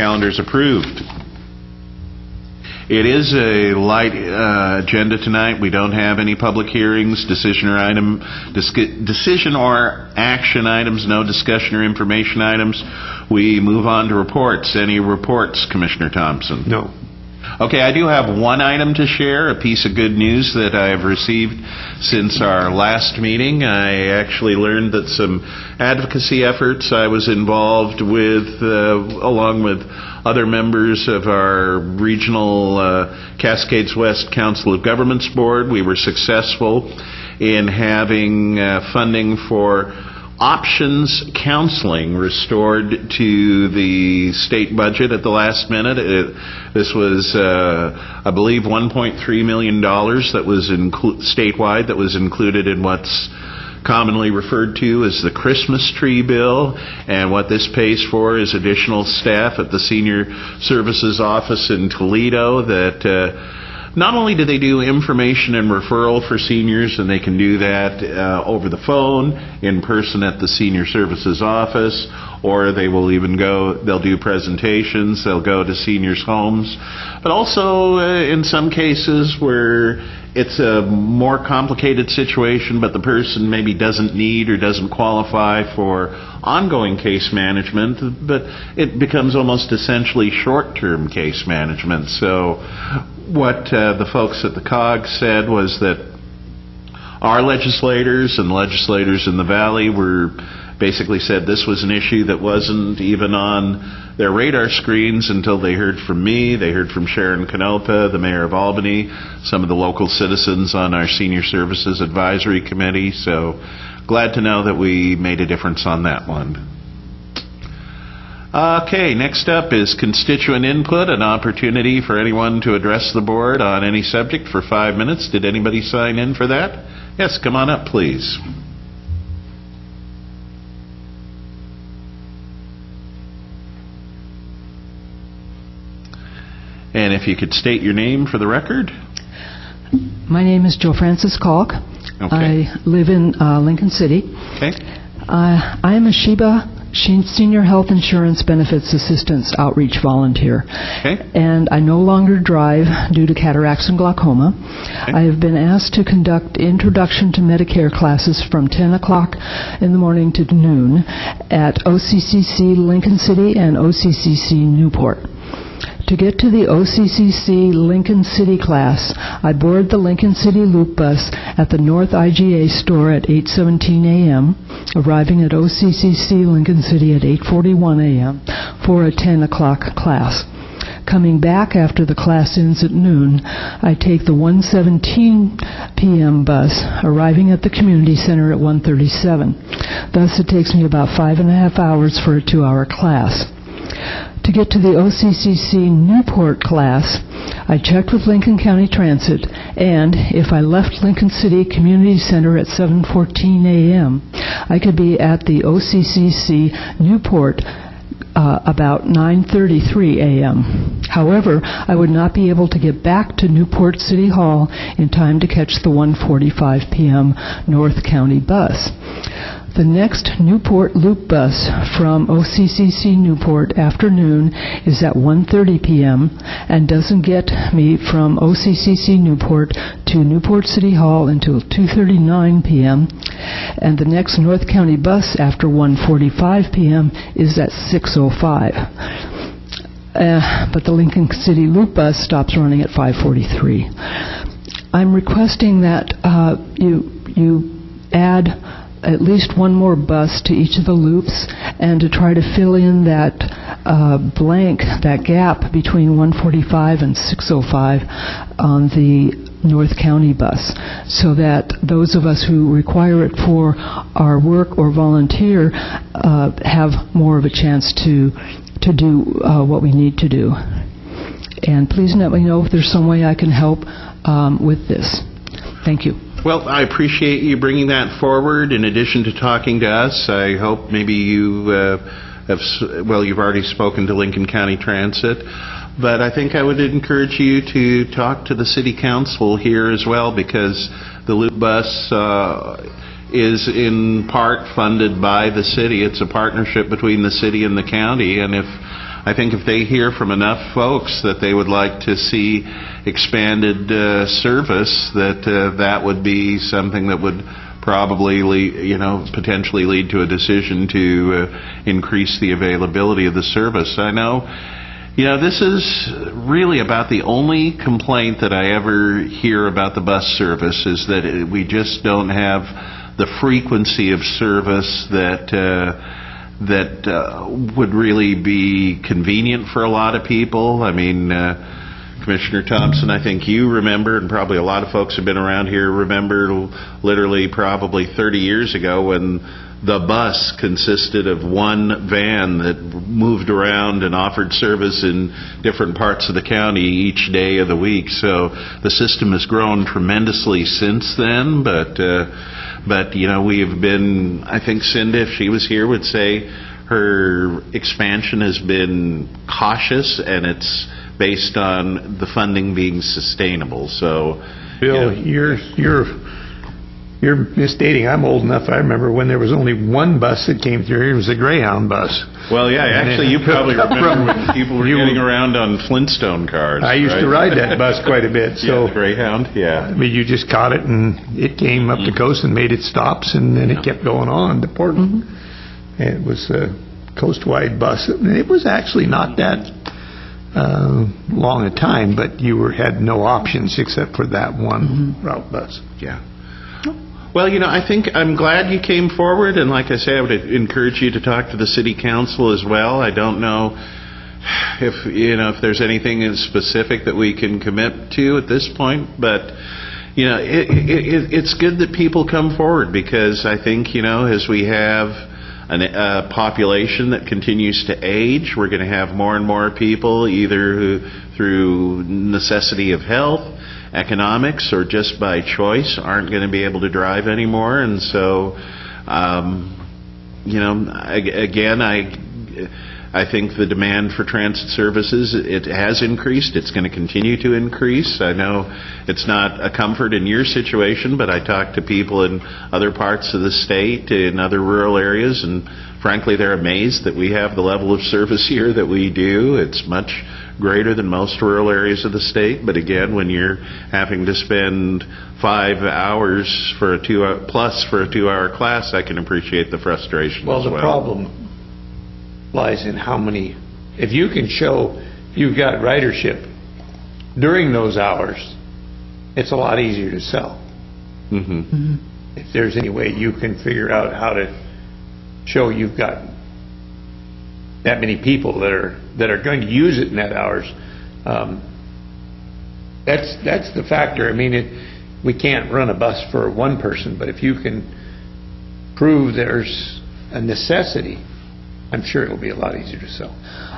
Calendar's approved. It is a light agenda tonight. We don't have any public hearings, decision or action items, no discussion or information items. We move on to reports. Any reports, Commissioner Thompson? No. Okay, I do have one item to share, a piece of good news that I have received since our last meeting. I actually learned that some advocacy efforts I was involved with, along with other members of our regional Cascades West Council of Governments Board, we were successful in having funding for options counseling restored to the state budget at the last minute. This was, I believe, $1.3 million that was statewide, that was included in what's commonly referred to as the Christmas tree bill. And what this pays for is additional staff at the Senior Services Office in Toledo that not only do they do information and referral for seniors, and they can do that over the phone, in person at the Senior Services Office, or they will even they'll do presentations, they'll go to seniors' homes, but also in some cases where it's a more complicated situation, but the person maybe doesn't need or doesn't qualify for ongoing case management, but it becomes almost essentially short-term case management. So what the folks at the COG said was that our legislators and legislators in the Valley were basically said this was an issue that wasn't even on their radar screens until they heard from me, they heard from Sharon Canopa, the mayor of Albany, some of the local citizens on our Senior Services Advisory Committee. So glad to know that we made a difference on that one. Okay, next up is constituent input, an opportunity for anyone to address the board on any subject for 5 minutes. Did anybody sign in for that? Yes, come on up, please. And if you could state your name for the record. My name is Jo Frances Kalk. Okay. I live in Lincoln City. Okay. I am a Senior Health Insurance Benefits Assistance Outreach Volunteer. Okay. And I no longer drive due to cataracts and glaucoma. Okay. I have been asked to conduct Introduction to Medicare classes from 10 o'clock in the morning to noon at OCCC Lincoln City and OCCC Newport. To get to the OCCC Lincoln City class, I board the Lincoln City Loop bus at the North IGA store at 8:17 a.m., arriving at OCCC Lincoln City at 8:41 a.m. for a 10 o'clock class. Coming back after the class ends at noon, I take the 1:17 p.m. bus, arriving at the community center at 1:37. Thus, it takes me about 5.5 hours for a 2-hour class. To get to the OCCC Newport class, I checked with Lincoln County Transit, and if I left Lincoln City Community Center at 7:14 a.m., I could be at the OCCC Newport about 9:33 a.m. However, I would not be able to get back to Newport City Hall in time to catch the 1:45 p.m. North County bus. The next Newport Loop bus from OCCC Newport afternoon is at 1:30 p.m. and doesn't get me from OCCC Newport to Newport City Hall until 2:39 p.m. and the next North County bus after 1:45 p.m. is at 6:05. But the Lincoln City Loop bus stops running at 5:43. I'm requesting that you add at least one more bus to each of the loops, and to try to fill in that blank, that gap between 1:45 and 6:05 on the North County bus, so that those of us who require it for our work or volunteer have more of a chance to do what we need to do. And please let me know if there's some way I can help with this. Thank you. Well, I appreciate you bringing that forward. In addition to talking to us, I hope maybe you you've already spoken to Lincoln County Transit, but I think I would encourage you to talk to the City Council here as well, because the Loop Bus is in part funded by the city. It's a partnership between the city and the county, and if I think if they hear from enough folks that they would like to see expanded service, that would be something that would probably potentially lead to a decision to increase the availability of the service. I know, this is really about the only complaint that I ever hear about the bus service, is that we just don't have the frequency of service that would really be convenient for a lot of people. I mean, Commissioner Thompson, I think you remember, and probably a lot of folks who've been around here remember, literally probably 30 years ago when the bus consisted of one van that moved around and offered service in different parts of the county each day of the week. So the system has grown tremendously since then, but we have been, I think Cinda, if she was here, would say her expansion has been cautious, and it's based on the funding being sustainable. So, Bill, you're misstating. I'm old enough. I remember when there was only one bus that came through here. It was a Greyhound bus. Well, yeah, actually, you probably remember when people were getting around on Flintstone cars. I used to ride that bus quite a bit. So the Greyhound, yeah. I mean, you just caught it, and it came up the coast and made its stops, and then it kept going on to Portland. And it was a coast-wide bus. And it was actually not that long a time, but you had no options except for that one route bus. Yeah. Well, I think I'm glad you came forward, and like I say, I would encourage you to talk to the City Council as well. I don't know if there's anything in specific that we can commit to at this point, but it's good that people come forward, because I think as we have a population that continues to age, we're going to have more and more people, either who, through necessity of health, economics, or just by choice, aren't going to be able to drive anymore. And so, again, I think the demand for transit services, it has increased. It's going to continue to increase. I know it's not a comfort in your situation, but I talk to people in other parts of the state, in other rural areas, and frankly, they're amazed that we have the level of service here that we do. It's much greater than most rural areas of the state, but again, when you're having to spend 5 hours for a 2-hour class, I can appreciate the frustration. Well, as the problem lies in how many. If you can show you've got ridership during those hours, it's a lot easier to sell. If there's any way you can figure out how to show you've got that many people that are going to use it in that hours, that's the factor. I mean, we can't run a bus for one person, but if you can prove there's a necessity, I'm sure it'll be a lot easier to sell.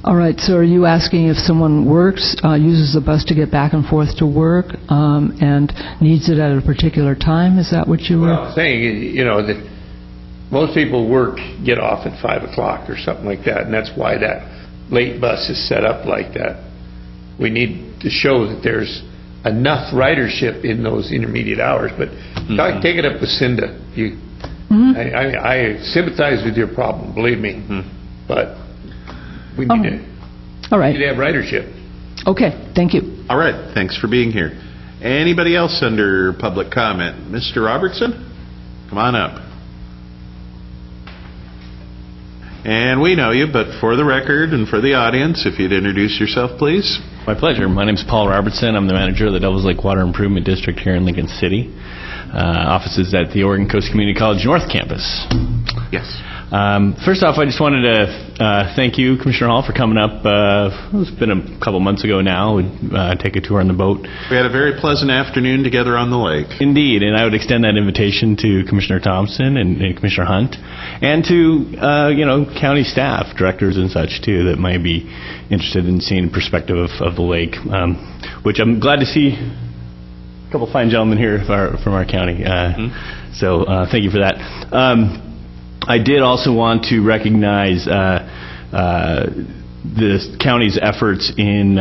All right, so are you asking if someone works, uses the bus to get back and forth to work, and needs it at a particular time? Is that what you were? Well, I'm saying, that most people get off at 5 o'clock or something like that, and that's why that late bus is set up like that. We need to show that there's enough ridership in those intermediate hours, but take it up with Cinda. I sympathize with your problem, believe me, but we need to have ridership. Okay, thank you. All right, thanks for being here. Anybody else under public comment? Mr. Robertson, come on up. And we know you, but for the record and for the audience, if you'd introduce yourself, please. My pleasure. My name's Paul Robertson. I'm the manager of the Devils Lake Water Improvement District here in Lincoln City. Offices at the Oregon Coast Community College North Campus. Yes. First off, I just wanted to thank you, Commissioner Hall, for coming up. It's been a couple months ago now. We'd take a tour on the boat. We had a very pleasant afternoon together on the lake. Indeed, and I would extend that invitation to Commissioner Thompson and Commissioner Hunt, and to county staff, directors and such too, that might be interested in seeing the perspective of the lake, which I'm glad to see. A couple fine gentlemen here from our county, so thank you for that. I did also want to recognize the county's efforts in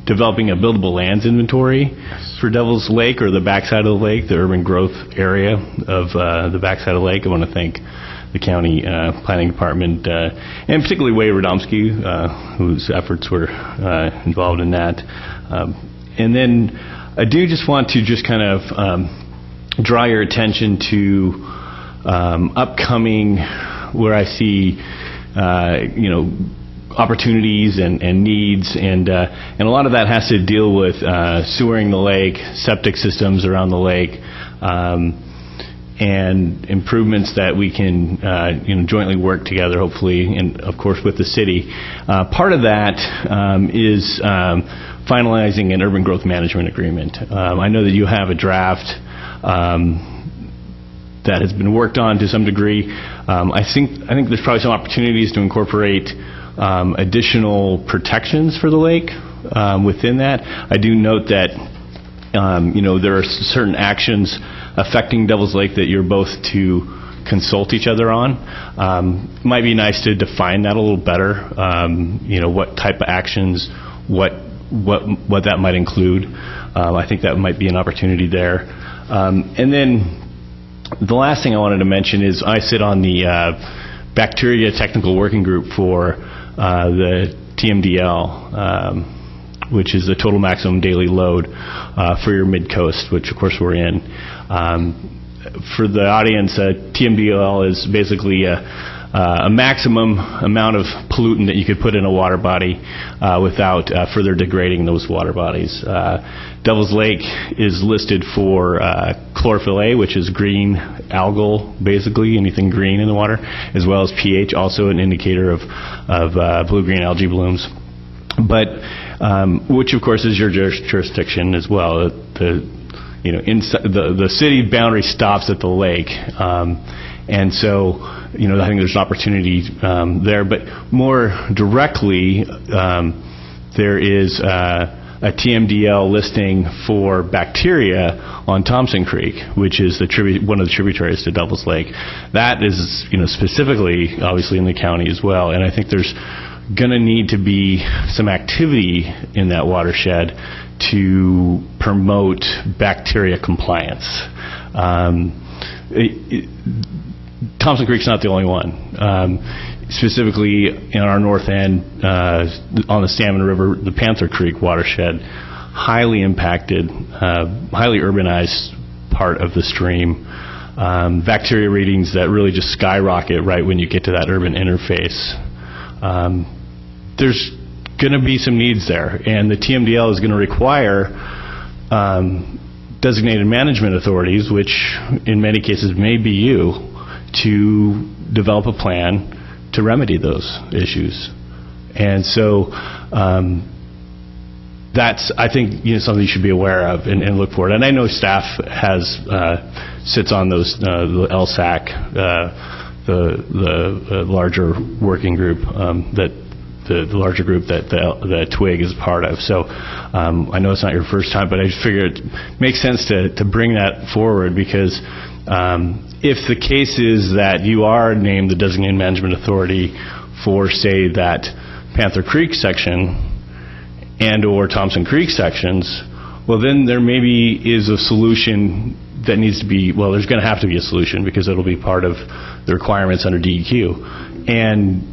developing a buildable lands inventory for Devil's Lake, or the backside of the lake, the urban growth area of the backside of the lake. I want to thank the county planning department, and particularly Wade Radomski, whose efforts were involved in that. And then I do just want to just kind of draw your attention to upcoming, where I see opportunities and needs, and a lot of that has to deal with sewering the lake, septic systems around the lake, and improvements that we can jointly work together, hopefully, and of course with the city. Part of that is finalizing an urban growth management agreement. I know that you have a draft that has been worked on to some degree. I think there's probably some opportunities to incorporate additional protections for the lake within that. I do note that there are certain actions affecting Devil's Lake that you're both to consult each other on. Might be nice to define that a little better. What type of actions, what that might include. I think that might be an opportunity there. And then the last thing I wanted to mention is I sit on the bacteria technical working group for the TMDL, which is the total maximum daily load for your mid-coast, which of course we're in. For the audience, TMDL is basically a maximum amount of pollutant that you could put in a water body without further degrading those water bodies. Devil's Lake is listed for chlorophyll A, which is green algal, basically anything green in the water, as well as pH, also an indicator of blue-green algae blooms. But which of course is your jurisdiction as well. Inside the city boundary stops at the lake, and so I think there's an opportunity there. But more directly, there is a TMDL listing for bacteria on Thompson Creek, which is one of the tributaries to Devil's Lake. That is, specifically, obviously, in the county as well. And I think there's going to need to be some activity in that watershed to promote bacteria compliance. Thompson Creek's not the only one. Specifically in our north end, on the Salmon River, the Panther Creek watershed, highly impacted, highly urbanized part of the stream. Bacteria readings that really just skyrocket right when you get to that urban interface. There's going to be some needs there, and the TMDL is going to require designated management authorities, which in many cases may be you, to develop a plan to remedy those issues. And so that's, I think, something you should be aware of and look for it. And I know staff sits on those, the LSAC, the larger working group the larger group that the TWIG is part of. So I know it's not your first time, but I just figured it makes sense to bring that forward, because if the case is that you are named the designated management authority for, say, that Panther Creek section and or Thompson Creek sections, well, then there maybe is a solution that needs to be, well, there's going to have to be a solution, because it'll be part of the requirements under DEQ. And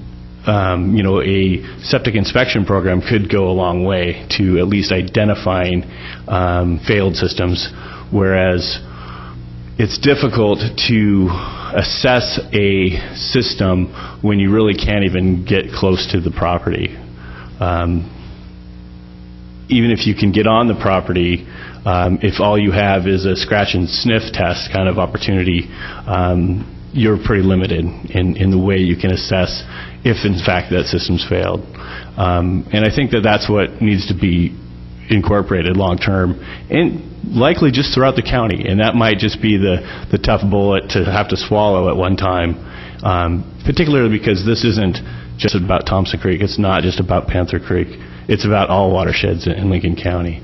a septic inspection program could go a long way to at least identifying failed systems, whereas it's difficult to assess a system when you really can't even get close to the property. Even if you can get on the property, if all you have is a scratch and sniff test kind of opportunity, you're pretty limited in the way you can assess if in fact that system's failed. And I think that that's what needs to be incorporated long term, and likely just throughout the county. And that might just be the tough bullet to have to swallow at one time, particularly because this isn't just about Thompson Creek. It's not just about Panther Creek. It's about all watersheds in Lincoln County,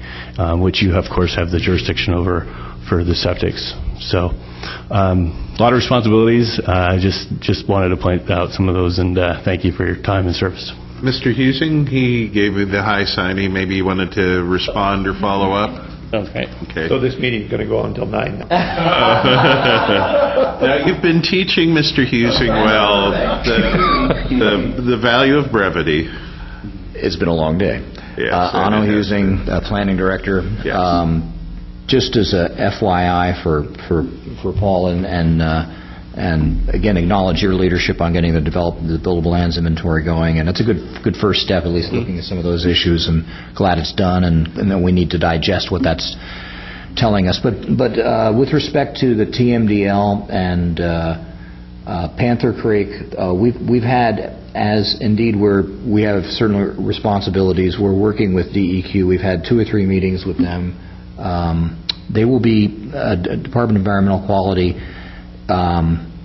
which you, of course, have the jurisdiction over for the septics. So a lot of responsibilities. I just wanted to point out some of those, and thank you for your time and service. Mr. Husing, he gave me the high sign. Maybe he wanted to respond or follow up. Okay. Okay. So this meeting's going to go until 9 now. Now, you've been teaching Mr. Husing well the value of brevity. It's been a long day. Yes, Anno Husing, Planning Director. Yes. Just as a FYI for Paul and again acknowledge your leadership on getting the buildable lands inventory going, and it's a good first step, at least looking at some of those issues, and glad it's done, and then we need to digest what that's telling us. But with respect to the TMDL and Panther Creek, we've had, as indeed we have certain responsibilities. We're working with DEQ. We've had 2 or 3 meetings with them. They will be Department of Environmental Quality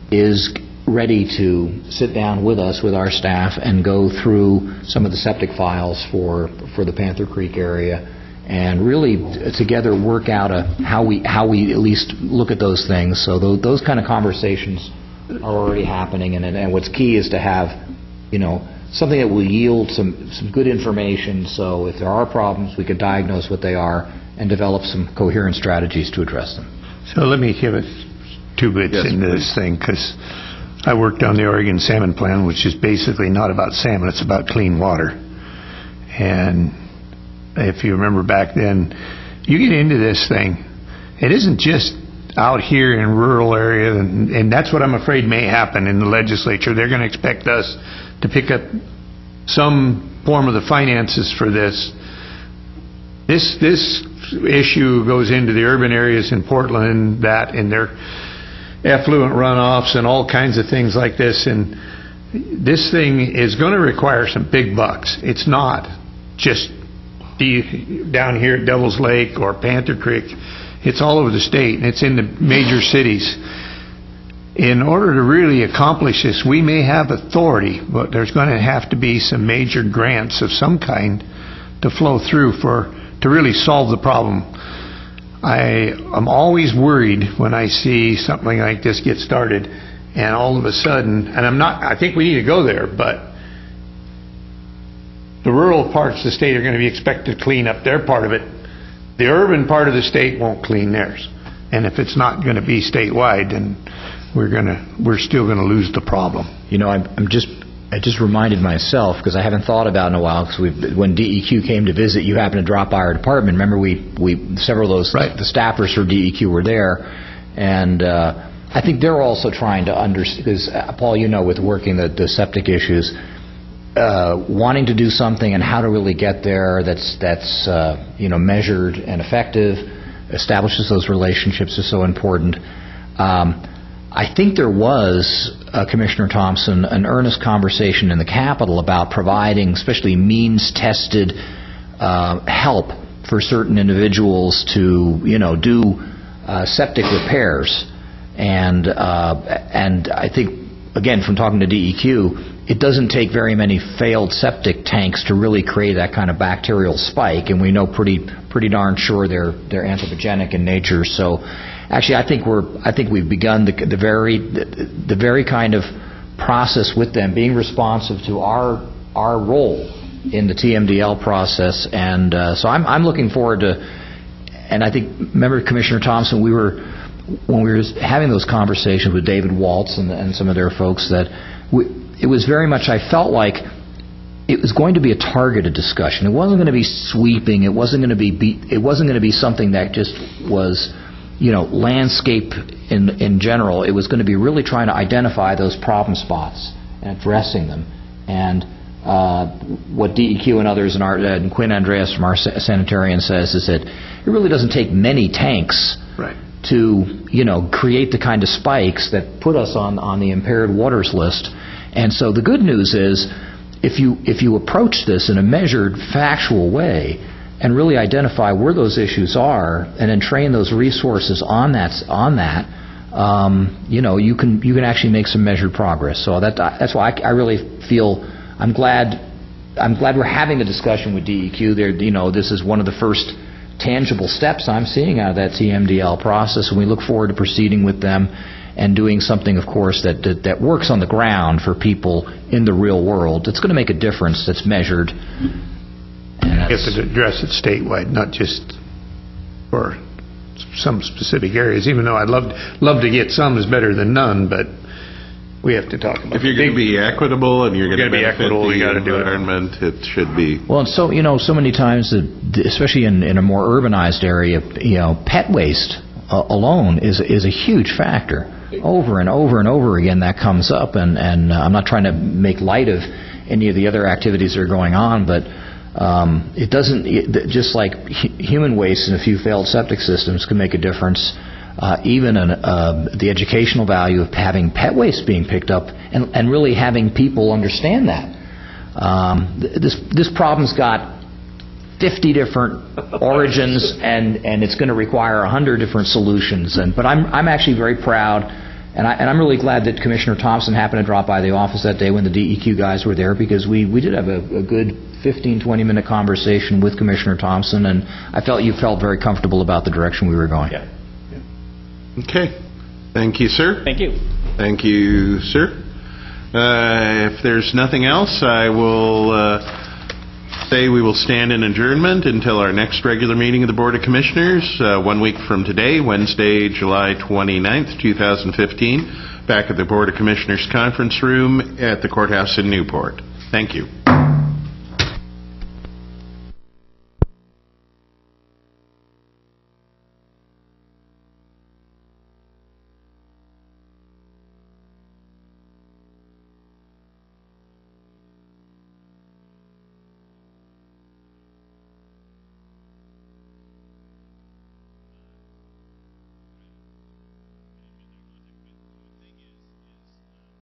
is ready to sit down with us, with our staff, and go through some of the septic files for the Panther Creek area, and really together work out how we at least look at those things. So those kind of conversations are already happening, and what's key is to have, something that will yield some good information, so if there are problems, we could diagnose what they are and develop some coherent strategies to address them. So let me give us 2 bits into this thing, because I worked on the Oregon Salmon Plan, which is basically not about salmon, it's about clean water. And if you remember back then, you get into this thing, it isn't just out here in rural area, and that's what I'm afraid may happen in the legislature. They're going to expect us to pick up some form of the finances for this. This issue goes into the urban areas in Portland, that in their effluent runoffs and all kinds of things like this, and this thing is going to require some big bucks. It's not just down here at Devil's Lake or Panther Creek. It's all over the state, and it's in the major cities. In order to really accomplish this, we may have authority, but there's going to have to be some major grants of some kind to flow through to really solve the problem. I'm always worried when I see something like this get started, and all of a sudden, and I think we need to go there, but the rural parts of the state are going to be expected to clean up their part of it. The urban part of the state won't clean theirs. And if it's not going to be statewide, then we're still going to lose the problem. I just reminded myself, because I haven't thought about it in a while, because when DEQ came to visit, you happened to drop by our department. Remember, several of those, the staffers for DEQ were there, and I think they're also trying to understand, because Paul, with working the septic issues, wanting to do something and how to really get there that's measured and effective, establishes those relationships is so important. I think there was, Commissioner Thompson, an earnest conversation in the Capitol about providing, especially means-tested help for certain individuals to, do septic repairs. And I think, again, from talking to DEQ, it doesn't take very many failed septic tanks to really create that kind of bacterial spike, and we know pretty darn sure they're anthropogenic in nature. So, actually, I think we've begun the very kind of process with them, being responsive to our role in the TMDL process, and so I'm looking forward to. And I think, remember, Commissioner Thompson, when we were having those conversations with David Waltz and some of their folks, that it was very much, I felt like it was going to be a targeted discussion. It wasn't going to be sweeping. It wasn't going to be something that just was, landscape in general. It was going to be really trying to identify those problem spots and addressing them. And what DEQ and others and Quinn Andreas from our sanitarian says is that it really doesn't take many tanks to create the kind of spikes that put us on the impaired waters list. And so the good news is, if you approach this in a measured, factual way, and really identify where those issues are, and then train those resources on that, you can actually make some measured progress. So that's why I really feel I'm glad we're having a discussion with DEQ. This is one of the first tangible steps I'm seeing out of that TMDL process, and we look forward to proceeding with them and doing something, of course, that works on the ground for people in the real world. It's going to make a difference that's measured. You have to address it statewide, not just for some specific areas, even though I'd love to get some is better than none, but we have to talk about If you're going to be equitable and you're going to be benefit equitable, you gotta the do it. environment, it should be. Well, and so, so many times, especially in a more urbanized area, pet waste alone is a huge factor. Over and over and over again, that comes up, and I'm not trying to make light of any of the other activities that are going on, but it doesn't, just like human waste and a few failed septic systems can make a difference, even the educational value of having pet waste being picked up and really having people understand that. This problem's got 50 different origins, and it's going to require 100 different solutions. But I'm actually very proud, and I'm really glad that Commissioner Thompson happened to drop by the office that day when the DEQ guys were there, because we did have a good 15-20-minute conversation with Commissioner Thompson, and I felt you felt very comfortable about the direction we were going. Yeah. Okay. Thank you, sir. Thank you. Thank you, sir. If there's nothing else, I will say we will stand in adjournment until our next regular meeting of the Board of Commissioners, 1 week from today, Wednesday, July 29th, 2015, back at the Board of Commissioners conference room at the courthouse in Newport. Thank you.